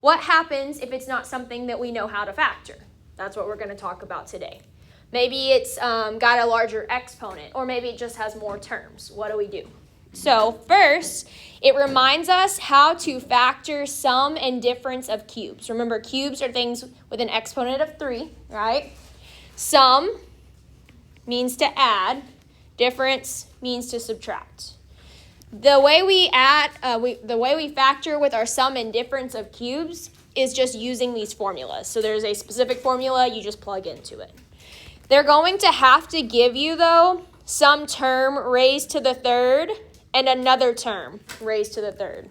What happens if it's not something that we know how to factor? That's what we're going to talk about today. Maybe it's got a larger exponent, or maybe it just has more terms. What do we do? So first, it reminds us how to factor sum and difference of cubes. Remember, cubes are things with an exponent of 3, right? Sum means to add. Difference means to subtract. The way we factor with our sum and difference of cubes is just using these formulas. So there's a specific formula, you just plug into it. They're going to have to give you, though, some term raised to the third and another term raised to the third.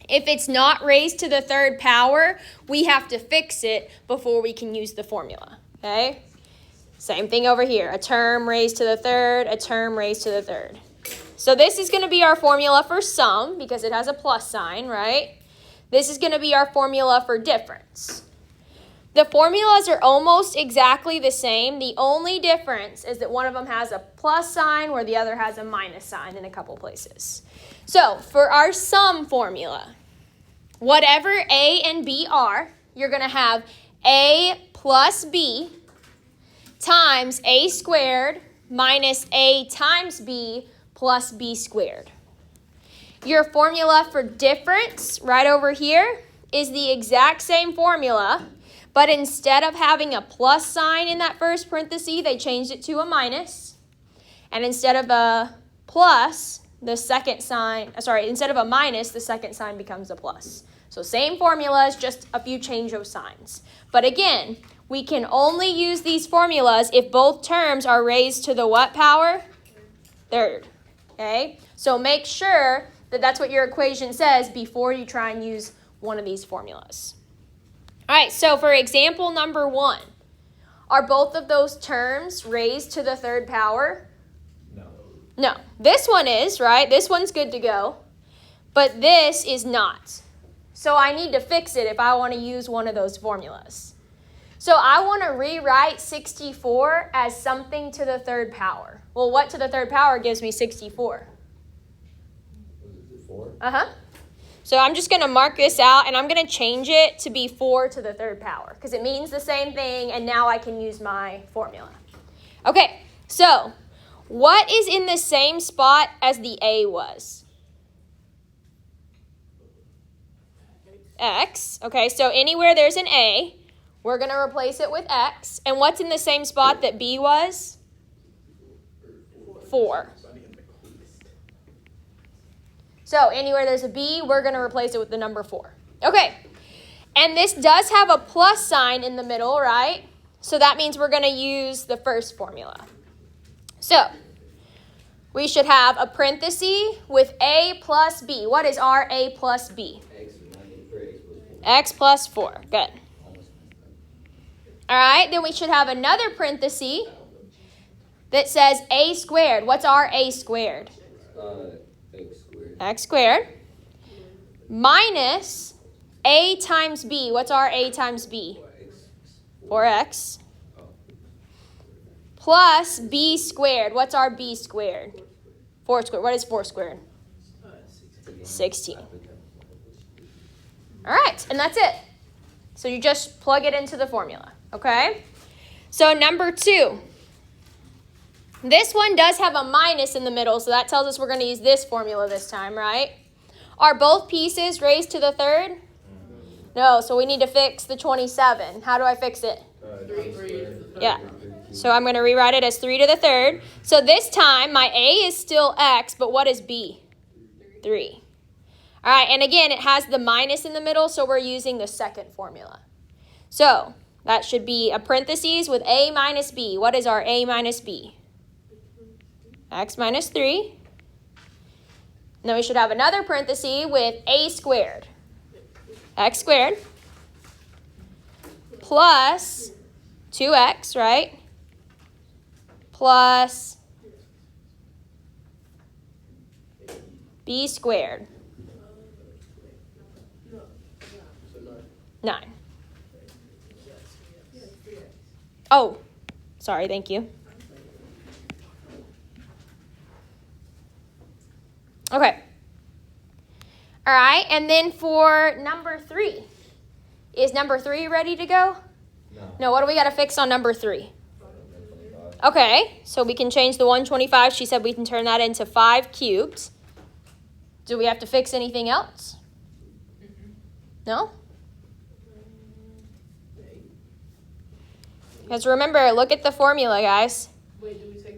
If it's not raised to the third power, we have to fix it before we can use the formula, okay? Same thing over here, a term raised to the third, a term raised to the third. So this is going to be our formula for sum because it has a plus sign, right? This is going to be our formula for difference. The formulas are almost exactly the same. The only difference is that one of them has a plus sign where the other has a minus sign in a couple places. So for our sum formula, whatever A and B are, you're going to have A plus B times A squared minus A times B plus B squared. Your formula for difference right over here is the exact same formula, but instead of having a plus sign in that first parenthesis, they changed it to a minus. And instead of a plus, instead of a minus, the second sign becomes a plus. So same formulas, just a few change of signs. But again, we can only use these formulas if both terms are raised to the what power? Third. Okay? So make sure that that's what your equation says before you try and use one of these formulas. All right, so for example number 1, are both of those terms raised to the third power? No. This one is, right? This one's good to go. But this is not. So I need to fix it if I want to use one of those formulas. So I want to rewrite 64 as something to the third power. Well, what to the third power gives me 64? 4? So I'm just going to mark this out, and I'm going to change it to be 4 to the third power because it means the same thing, and now I can use my formula. Okay, so what is in the same spot as the A was? X. Okay, so anywhere there's an A, we're going to replace it with X. And what's in the same spot that B was? 4. So anywhere there's a B, we're going to replace it with the number 4. Okay, and this does have a plus sign in the middle, right? So that means we're going to use the first formula. So we should have a parenthesis with A plus B. What is our A plus B? X plus 4. Good. All right, then we should have another parenthesis that says A squared. What's our A squared? X squared minus A times B. What's our A times B? 4x. Plus B squared. What's our B squared? 4 squared. What is 4 squared? 16. All right, and that's it. So you just plug it into the formula, okay? So number 2. This one does have a minus in the middle, so that tells us we're going to use this formula this time, right? Are both pieces raised to the third? No, so we need to fix the 27. How do I fix it? 3. Yeah. So I'm going to rewrite it as 3 to the third. So this time, my A is still X, but what is B? 3. All right, and again, it has the minus in the middle, so we're using the second formula. So that should be a parenthesis with A minus B. What is our A minus B? X minus 3. And then we should have another parenthesis with A squared. X squared. Plus 2x, right? Plus B squared. 9. Oh, sorry, thank you. Okay. All right, and then for number 3, Is number 3 ready to go? No, what do we got to fix on number 3? Okay, so we can change the 125. She said we can turn that into 5 cubed. Do we have to fix anything else? No? Because remember, look at the formula, guys.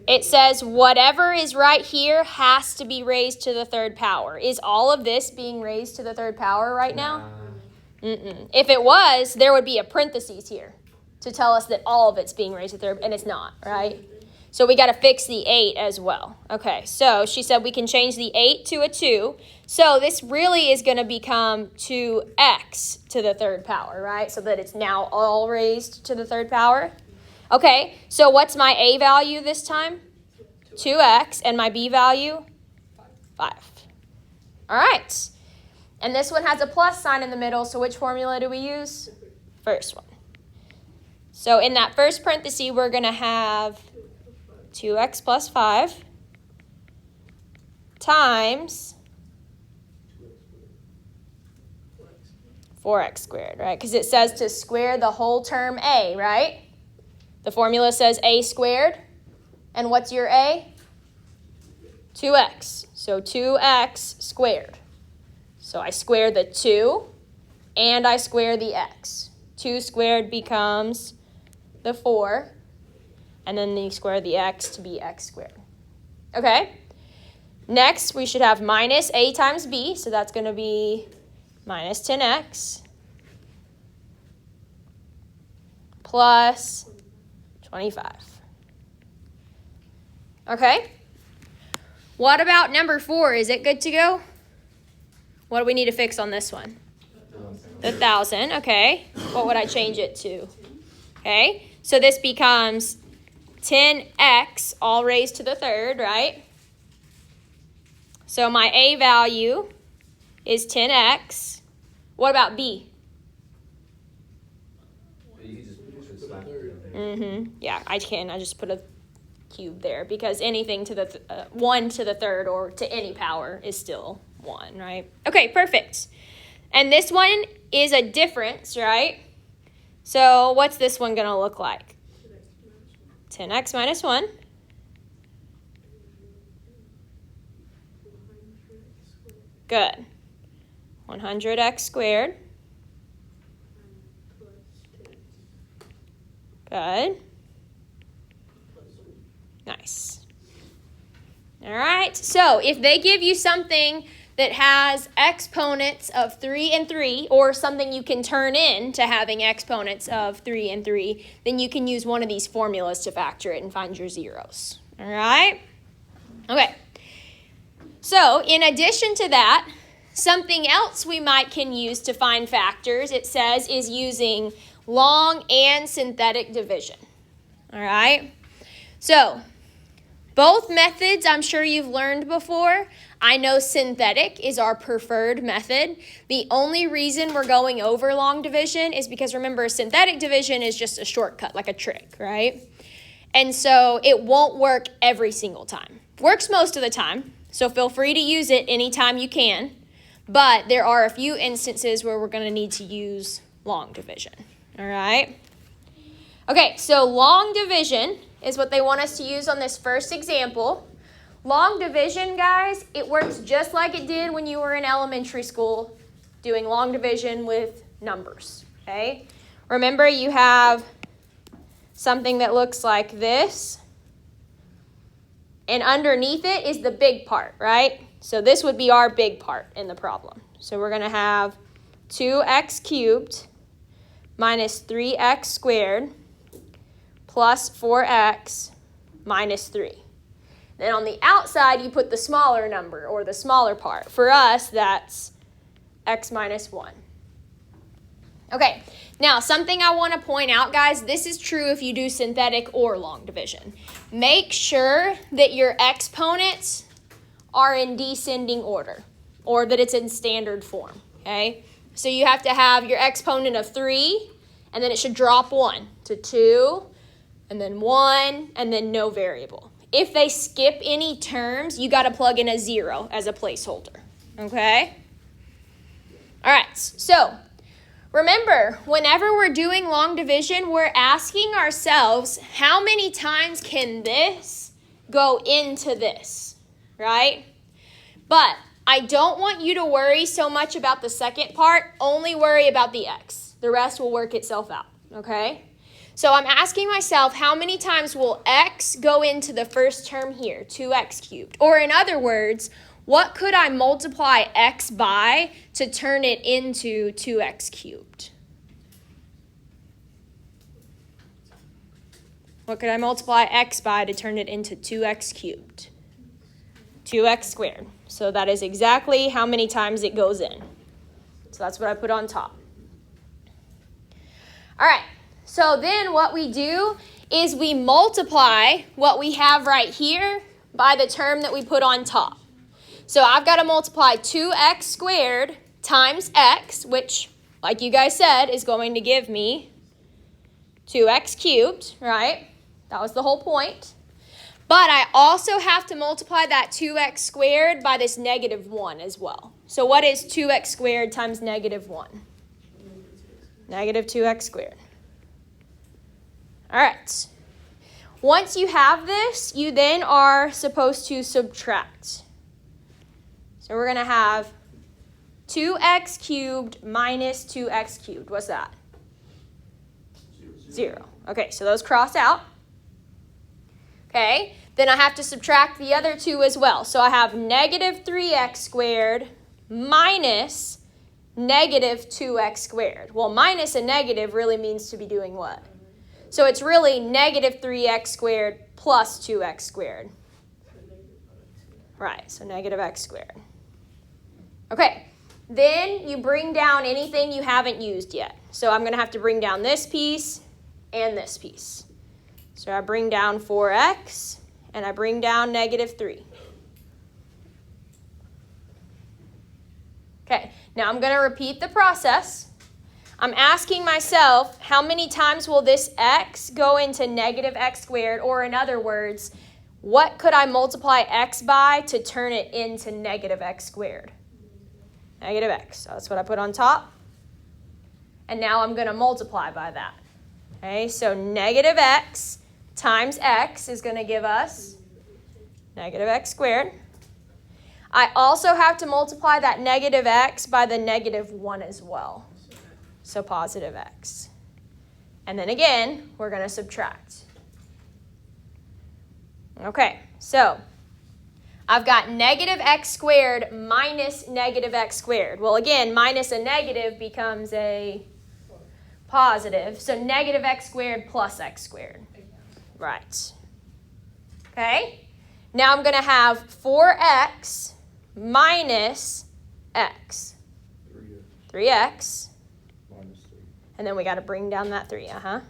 It says whatever is right here has to be raised to the third power. Is all of this being raised to the third power right now? If it was, there would be a parentheses here to tell us that all of it's being raised to third, and it's not, right? So we got to fix the 8 as well. Okay, so she said we can change the 8 to a 2. So this really is going to become 2x to the third power, right? So that it's now all raised to the third power. Okay, so what's my a value this time? 2x, and my b value? 5. All right. And this one has a plus sign in the middle, so which formula do we use? First one. So in that first parenthesis, we're going to have 2x plus 5 times 4x squared, right? Because it says to square the whole term a, right? The formula says a squared. And what's your a? 2x. So 2x squared. So I square the 2 and I square the x. 2 squared becomes the 4. And then you square the x to be x squared. Okay? Next, we should have minus a times b. So that's going to be minus 10x plus 25. Okay? What about number 4? Is it good to go? What do we need to fix on this one? The 1,000. Okay. What would I change it to? Okay. So this becomes 10x all raised to the third, right? So my a value is 10x. What about b? Yeah, I can. I just put a cube there because anything to the 1 to the third or to any power is still 1, right? Okay, perfect. And this one is a difference, right? So what's this one going to look like? 10x minus 1. Good. 100x squared. Good. Nice. All right. So if they give you something that has exponents of 3 and 3, or something you can turn into having exponents of 3 and 3, then you can use one of these formulas to factor it and find your zeros. All right? Okay. So in addition to that, something else we can use to find factors, it says, is using long and synthetic division. All right? So both methods I'm sure you've learned before. I know synthetic is our preferred method. The only reason we're going over long division is because, remember, synthetic division is just a shortcut, like a trick, right? And so it won't work every single time. Works most of the time, so feel free to use it anytime you can. But there are a few instances where we're going to need to use long division, all right? Okay, so long division is what they want us to use on this first example. Long division, guys, it works just like it did when you were in elementary school doing long division with numbers, okay? Remember, you have something that looks like this, and underneath it is the big part, right? So this would be our big part in the problem. So we're going to have 2x cubed minus 3x squared plus 4x minus 3. Then on the outside, you put the smaller number or the smaller part. For us, that's x minus 1. Okay, now something I want to point out, guys, this is true if you do synthetic or long division. Make sure that your exponents are in descending order, or that it's in standard form, okay? So you have to have your exponent of 3, and then it should drop 1 to 2, and then 1, and then no variable. If they skip any terms, you got to plug in a 0 as a placeholder, okay? All right, so Remember, whenever we're doing long division, we're asking ourselves, how many times can this go into this, right? But I don't want you to worry so much about the second part. Only worry about the x. The rest will work itself out, okay? So I'm asking myself, how many times will x go into the first term here, 2x cubed? Or in other words, what could I multiply x by to turn it into 2x cubed? What could I multiply x by to turn it into 2x cubed? 2x squared. So that is exactly how many times it goes in. So that's what I put on top. All right, so then what we do is we multiply what we have right here by the term that we put on top. So I've got to multiply 2x squared times x, which, like you guys said, is going to give me 2x cubed, right? That was the whole point. But I also have to multiply that 2x squared by this negative 1 as well. So what is 2x squared times negative 1? Negative 2x squared. All right. Once you have this, you then are supposed to subtract. So we're going to have 2x cubed minus 2x cubed. What's that? 0. Okay, so those cross out. Okay, then I have to subtract the other 2 as well. So I have negative 3x squared minus negative 2x squared. Well, minus a negative really means to be doing what? So it's really negative 3x squared plus 2x squared. Right, so negative x squared. Okay, then you bring down anything you haven't used yet. So I'm going to have to bring down this piece and this piece. So I bring down 4x, and I bring down negative 3. Okay, now I'm going to repeat the process. I'm asking myself, how many times will this x go into negative x squared? Or in other words, what could I multiply x by to turn it into negative x squared? Negative x. So that's what I put on top. And now I'm going to multiply by that. Okay, so negative x times x is going to give us negative x squared. I also have to multiply that negative x by the negative 1 as well. So positive x. And then again, we're going to subtract. Okay, so I've got negative x squared minus negative x squared. Well, again, minus a negative becomes a positive. So negative x squared plus x squared. Right. Okay. Now I'm going to have 4x minus x. 3x. And then we got to bring down that 3. And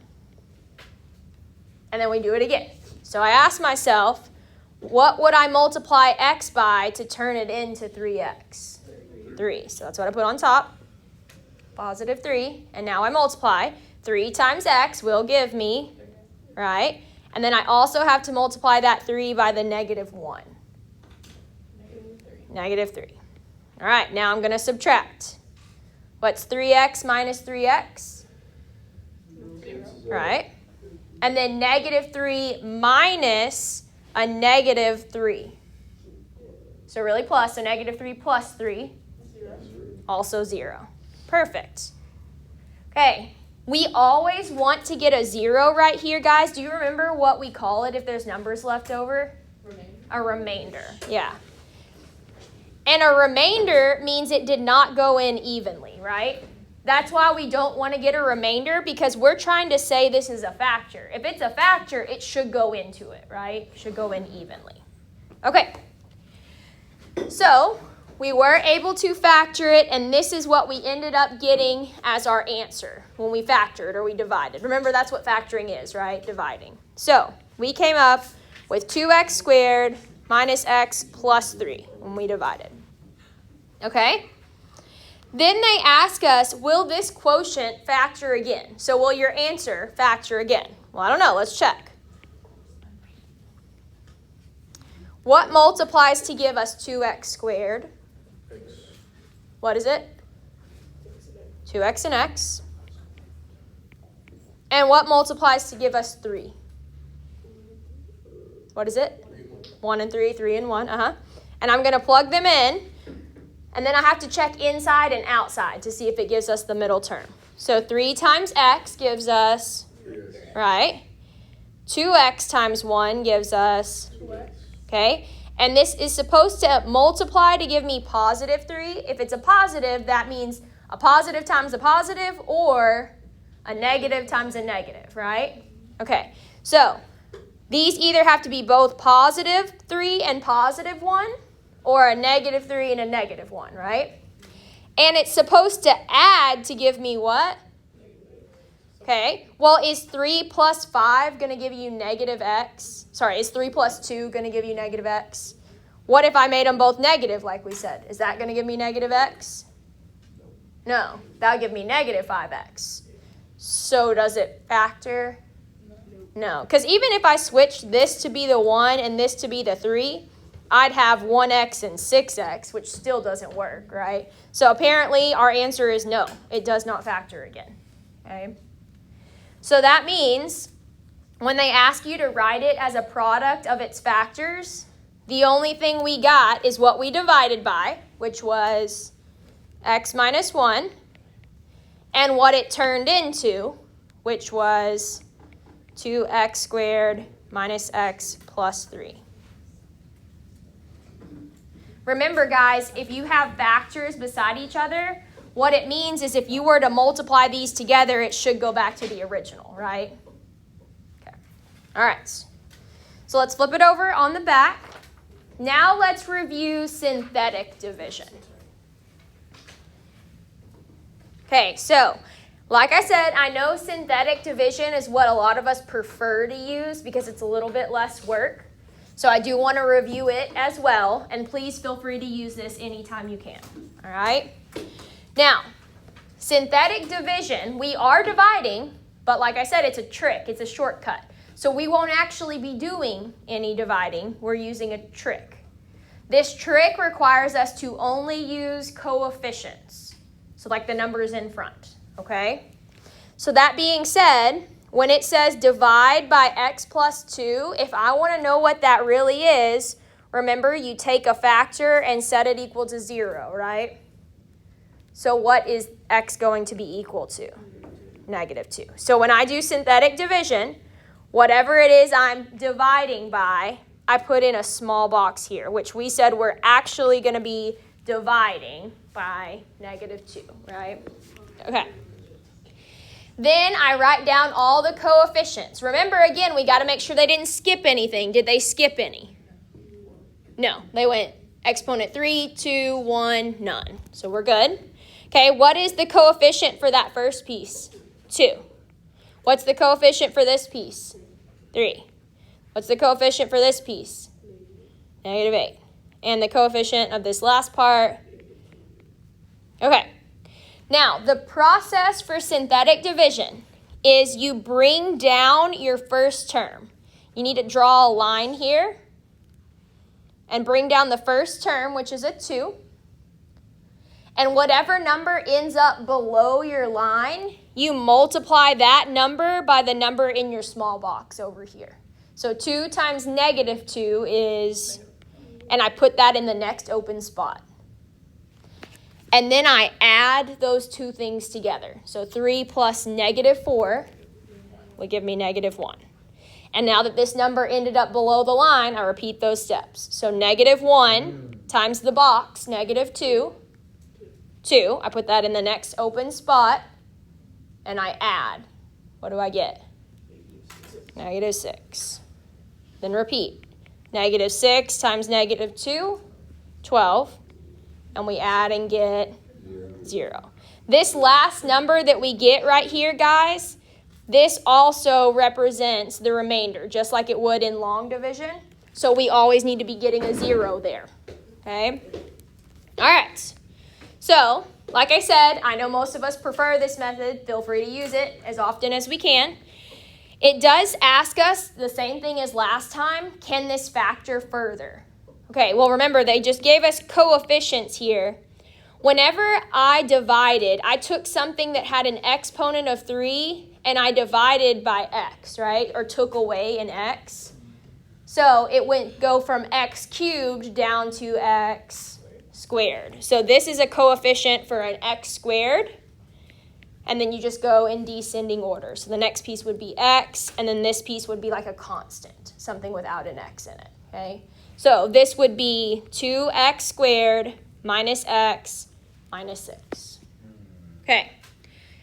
then we do it again. So I ask myself, what would I multiply x by to turn it into 3x? 3. So that's what I put on top. Positive 3. And now I multiply. 3 times x will give me, right? And then I also have to multiply that 3 by the negative 1. Negative 3. All right, now I'm going to subtract. What's 3x minus 3x? 0. Right? And then negative 3 minus a negative 3. So really plus, so negative 3 plus 3. 0. Also 0. Perfect. Okay. We always want to get a 0 right here, guys. Do you remember what we call it if there's numbers left over? Remainder. A remainder. Yeah. And a remainder means it did not go in evenly, right? That's why we don't want to get a remainder, because we're trying to say this is a factor. If it's a factor, it should go into it, right? It should go in evenly. Okay. So we were able to factor it, and this is what we ended up getting as our answer when we factored or we divided. Remember, that's what factoring is, right? Dividing. So we came up with 2x squared minus x plus 3 when we divided. Okay? Then they ask us, will this quotient factor again? So will your answer factor again? Well, I don't know. Let's check. What multiplies to give us 2x squared? What is it? 2x and x. And what multiplies to give us 3? What is it? 1 and 3, 3 and 1, And I'm going to plug them in, and then I have to check inside and outside to see if it gives us the middle term. So 3 times x gives us, right? 2x times 1 gives us, okay? And this is supposed to multiply to give me positive 3. If it's a positive, that means a positive times a positive or a negative times a negative, right? Okay, so these either have to be both positive 3 and positive 1 or a negative 3 and a negative 1, right? And it's supposed to add to give me what? Okay, well, is 3 plus 5 going to give you negative x? Sorry, is 3 plus 2 going to give you negative x? What if I made them both negative, like we said? Is that going to give me negative x? No, that would give me negative 5x. So does it factor? No, because even if I switched this to be the 1 and this to be the 3, I'd have 1x and 6x, which still doesn't work, right? So apparently our answer is no. It does not factor again, okay? So that means when they ask you to write it as a product of its factors, the only thing we got is what we divided by, which was x minus 1, and what it turned into, which was 2x squared minus x plus 3. Remember, guys, if you have factors beside each other, what it means is if you were to multiply these together, it should go back to the original, right? Okay. All right. So let's flip it over on the back. Now let's review synthetic division. Okay, so like I said, I know synthetic division is what a lot of us prefer to use because it's a little bit less work. So I do want to review it as well, and please feel free to use this anytime you can. All right? Now, synthetic division, we are dividing, but like I said, it's a trick. It's a shortcut. So we won't actually be doing any dividing. We're using a trick. This trick requires us to only use coefficients. So like the numbers in front, okay? So that being said, when it says divide by x plus 2, if I want to know what that really is, remember you take a factor and set it equal to 0, right? So what is x going to be equal to? Negative 2. So when I do synthetic division, whatever it is I'm dividing by, I put in a small box here, which we said we're actually going to be dividing by negative 2, right? Okay. Then I write down all the coefficients. Remember, again, we got to make sure they didn't skip anything. Did they skip any? No. They went exponent 3, 2, 1, none. So we're good. Okay, what is the coefficient for that first piece? 2. What's the coefficient for this piece? 3. What's the coefficient for this piece? Negative 8. And the coefficient of this last part? Okay. Now, the process for synthetic division is you bring down your first term. You need to draw a line here and bring down the first term, which is a 2. And whatever number ends up below your line, you multiply that number by the number in your small box over here. So 2 times negative 2 is, and I put that in the next open spot. And then I add those two things together. So 3 plus negative 4 would give me negative 1. And now that this number ended up below the line, I repeat those steps. So negative 1 times the box, negative 2. 2, I put that in the next open spot, and I add. What do I get? Negative 6. Then repeat. Negative 6 times negative 2, 12. And we add and get 0. This last number that we get right here, guys, this also represents the remainder, just like it would in long division. So we always need to be getting a 0 there. Okay? All right. So, like I said, I know most of us prefer this method. Feel free to use it as often as we can. It does ask us the same thing as last time. Can this factor further? Okay, well, remember, they just gave us coefficients here. whenever I divided, I took something that had an exponent of 3 and I divided by x, right? Or took away an x. So it go from x cubed down to x squared. So this is a coefficient for an x squared. And then you just go in descending order. So the next piece would be x, and then this piece would be like a constant, something without an x in it, okay? So this would be 2x squared minus x minus 6. Okay,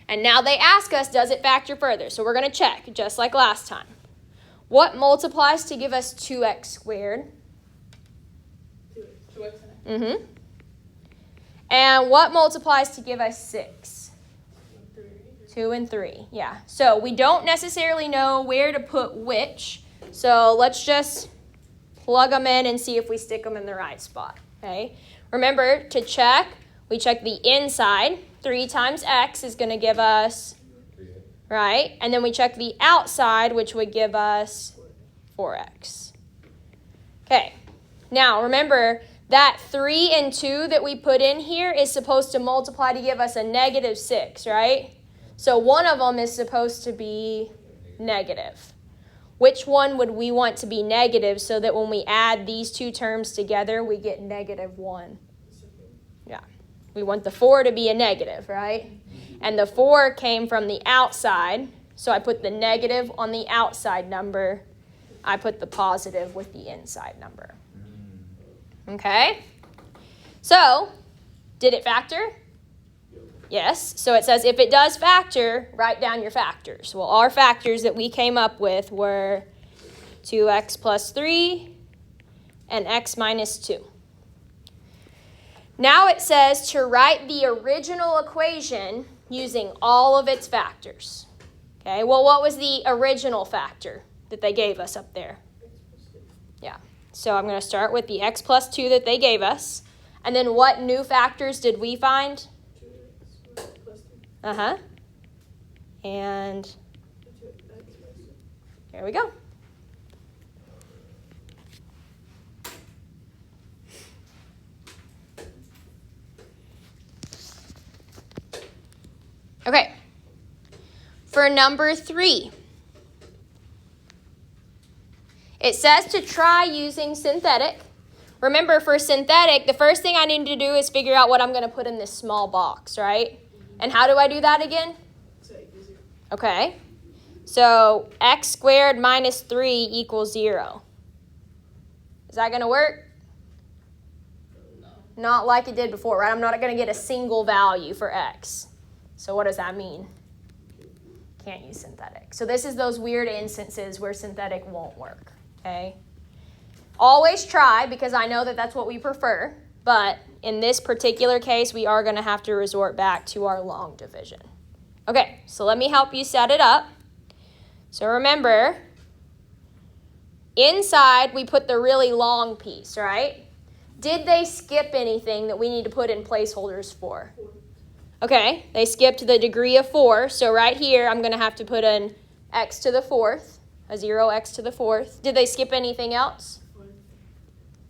and now they ask us, does it factor further? So we're going to check, just like last time. What multiplies to give us 2x squared? 2x and x. And what multiplies to give us 6? 3. 2 and 3, yeah. So we don't necessarily know where to put which. So let's just plug them in and see if we stick them in the right spot, okay? Remember, to check, we check the inside. 3 times x is going to give us, right? And then we check the outside, which would give us 4x. Okay, now remember, that 3 and 2 that we put in here is supposed to multiply to give us a negative 6, right? So one of them is supposed to be negative. Which one would we want to be negative so that when we add these two terms together, we get negative 1? Yeah. We want the 4 to be a negative, right? And the 4 came from the outside, so I put the negative on the outside number. I put the positive with the inside number. Okay? So, did it factor? Yes. So it says if it does factor, write down your factors. Well, our factors that we came up with were 2x plus 3 and x minus 2. Now it says to write the original equation using all of its factors. Okay, well, what was the original factor that they gave us up there? Yeah. So I'm going to start with the x plus 2 that they gave us. And then what new factors did we find? 2x plus 3. And 2x plus 2. here we go. Okay. For number 3, it says to try using synthetic. Remember, for synthetic, the first thing I need to do is figure out what I'm going to put in this small box, right? And how do I do that again? Okay. So x squared minus 3 equals 0. Is that going to work? No. Not like it did before, right? I'm not going to get a single value for x. So what does that mean? Can't use synthetic. So this is those weird instances where synthetic won't work, okay? Always try, because I know that that's what we prefer, but in this particular case, we are going to have to resort back to our long division. Okay, so let me help you set it up. So remember, inside we put the really long piece, right? Did they skip anything that we need to put in placeholders for? Okay, they skipped the degree of 4, so right here I'm going to have to put an x to the 4th, a 0x to the 4th. Did they skip anything else?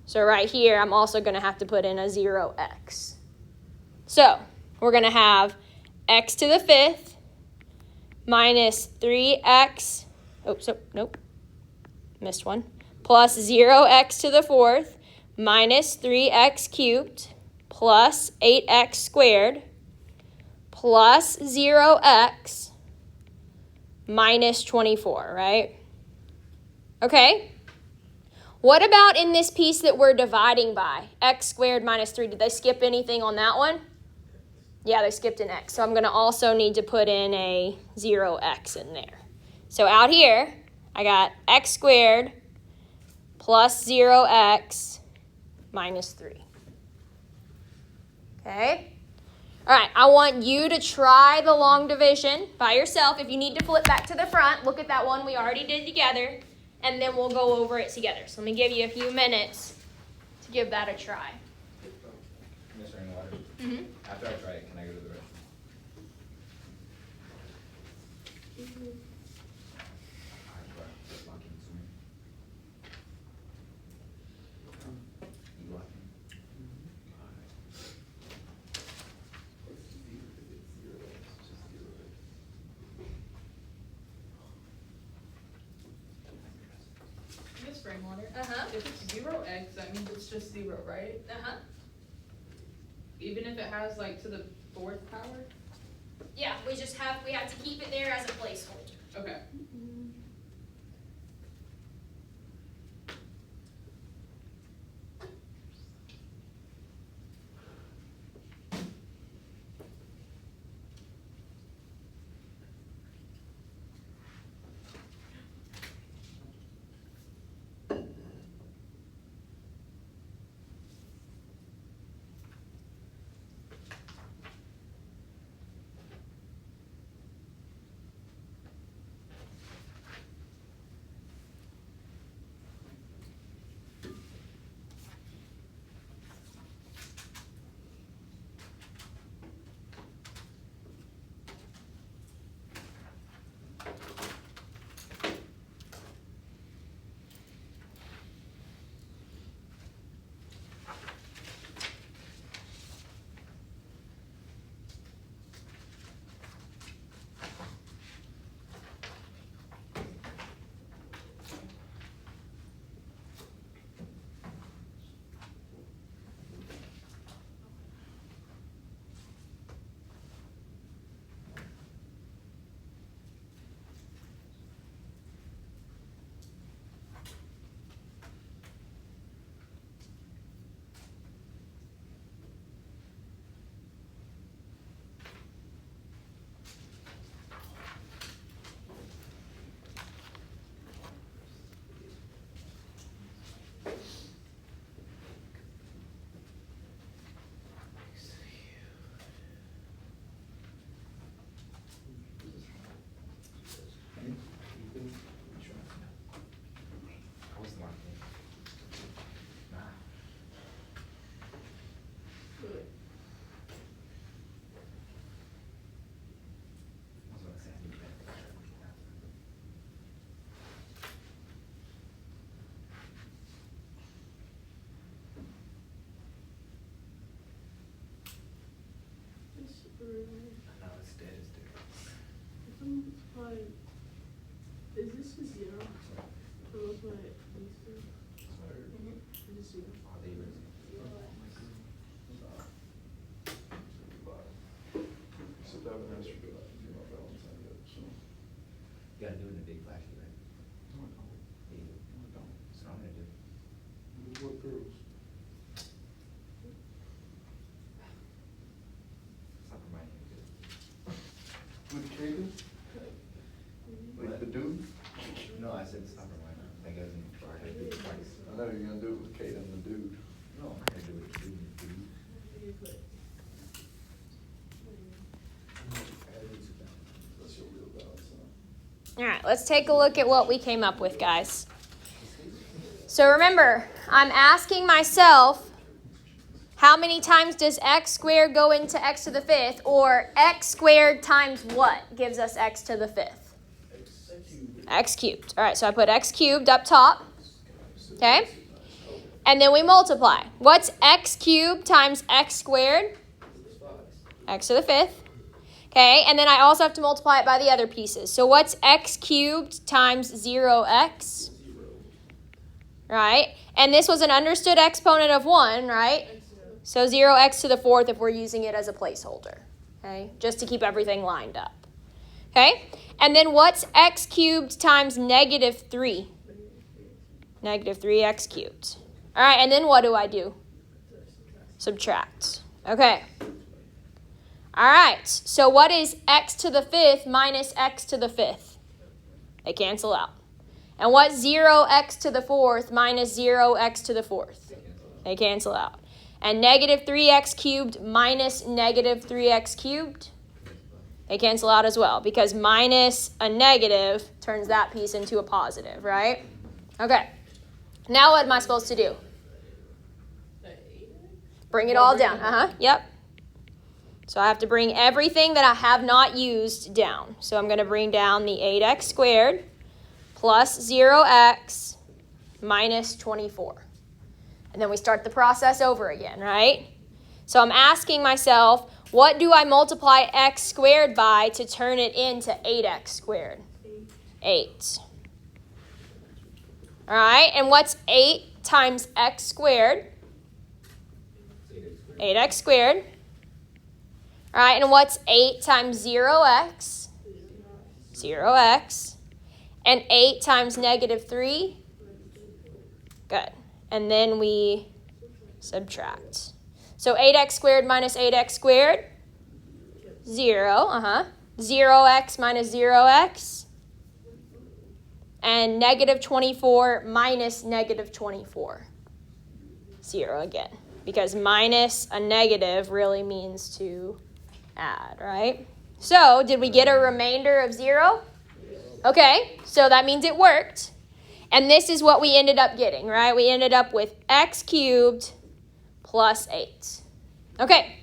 So right here I'm also going to have to put in a 0x. So we're going to have x to the 5th minus 3x, missed one, plus 0x to the 4th minus 3x cubed plus 8x squared plus 0x minus 24, right? Okay. What about in this piece that we're dividing by? X squared minus 3. Did they skip anything on that one? Yeah, they skipped an x. So I'm going to also need to put in a 0x in there. So out here, I got x squared plus 0x minus 3. Okay? All right, I want you to try the long division by yourself. If you need to flip back to the front, look at that one we already did together, and then we'll go over it together. So let me give you a few minutes to give that a try. Miss Rainwater. After I try it, can I go to the restroom? Rainwater. Uh-huh. If it's 0x, that means it's just 0, right? Uh-huh. Even if it has like to the 4th power? Yeah, we have to keep it there as a placeholder. Okay. I was locked in. Nah. I was gonna say I need that. It's really, I know it's dead, it's dead. it's probably, is this a 0? It looks like these two. Is it 0? Oh, they were. Except I haven't asked you to do my Valentine yet, so. You gotta do it in the big flashy, right? No, I don't. Yeah, you do. No, I don't. That's what I'm gonna do. What girls? Stop reminding me to do it. With Kaden? Like the dude? No, I said stop reminding me. That doesn't, I had to do it twice. I know you're gonna do it with Kaden, the dude. No, I had to do it with the dude. That's your real Valentine. All right, let's take a look at what we came up with, guys. So remember, I'm asking myself, how many times does x squared go into x to the 5th? Or x squared times what gives us x to the 5th? X cubed. All right, so I put x cubed up top. Okay? And then we multiply. What's x cubed times x squared? X to the 5th. Okay, and then I also have to multiply it by the other pieces. So what's x cubed times 0x? Right? And this was an understood exponent of 1, right? So 0x to the 4th if we're using it as a placeholder. Okay, just to keep everything lined up. Okay, and then what's x cubed times negative 3? Negative 3x cubed. All right, and then what do? Subtract. Okay. All right, so what is x to the 5th minus x to the 5th? They cancel out. And what's 0x to the 4th minus 0x to the 4th? They cancel out. And negative 3x cubed minus negative 3x cubed? They cancel out as well, because minus a negative turns that piece into a positive, right? Okay. Now what am I supposed to do? Bring it all down. Yep. So I have to bring everything that I have not used down. So I'm going to bring down the 8x squared plus 0x minus 24. And then we start the process over again, right? So I'm asking myself, what do I multiply x squared by to turn it into 8x squared? 8. All right, and what's 8 times x squared? 8x squared. All right, and what's 8 times 0x? 0x. And 8 times negative 3? Good. And then we subtract. So 8x squared minus 8x squared? 0. 0x minus 0x? And negative 24 minus negative 24. 0 again. Because minus a negative really means to add, right? So, did we get a remainder of 0? Okay, so that means it worked. And this is what we ended up getting, right? We ended up with x cubed plus 8. Okay,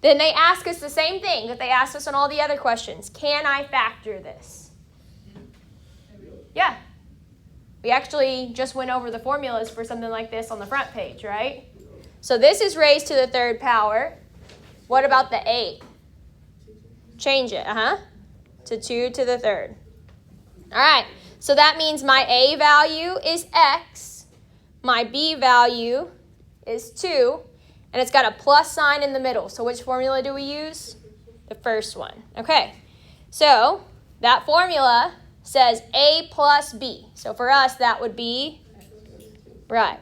then they ask us the same thing that they asked us on all the other questions. Can I factor this? Yeah. We actually just went over the formulas for something like this on the front page, right? So this is raised to the third power. What about the 8? Change it, to 2 to the third. All right, so that means my A value is x, my B value is 2, and it's got a plus sign in the middle. So which formula do we use? The first one. Okay, so that formula says A plus B. So for us, that would be, right,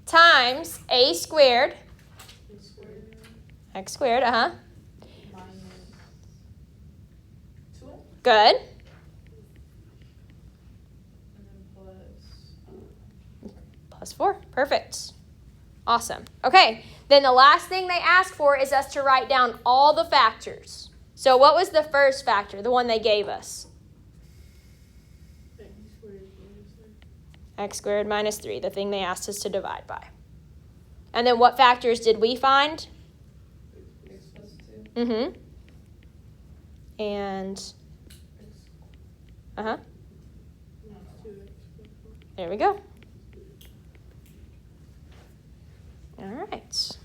times A squared, x squared, Good. Plus 4. Perfect. Awesome. Okay, then the last thing they ask for is us to write down all the factors. So what was the first factor, the one they gave us? X squared minus 3, the thing they asked us to divide by. And then what factors did we find? And, there we go. All right.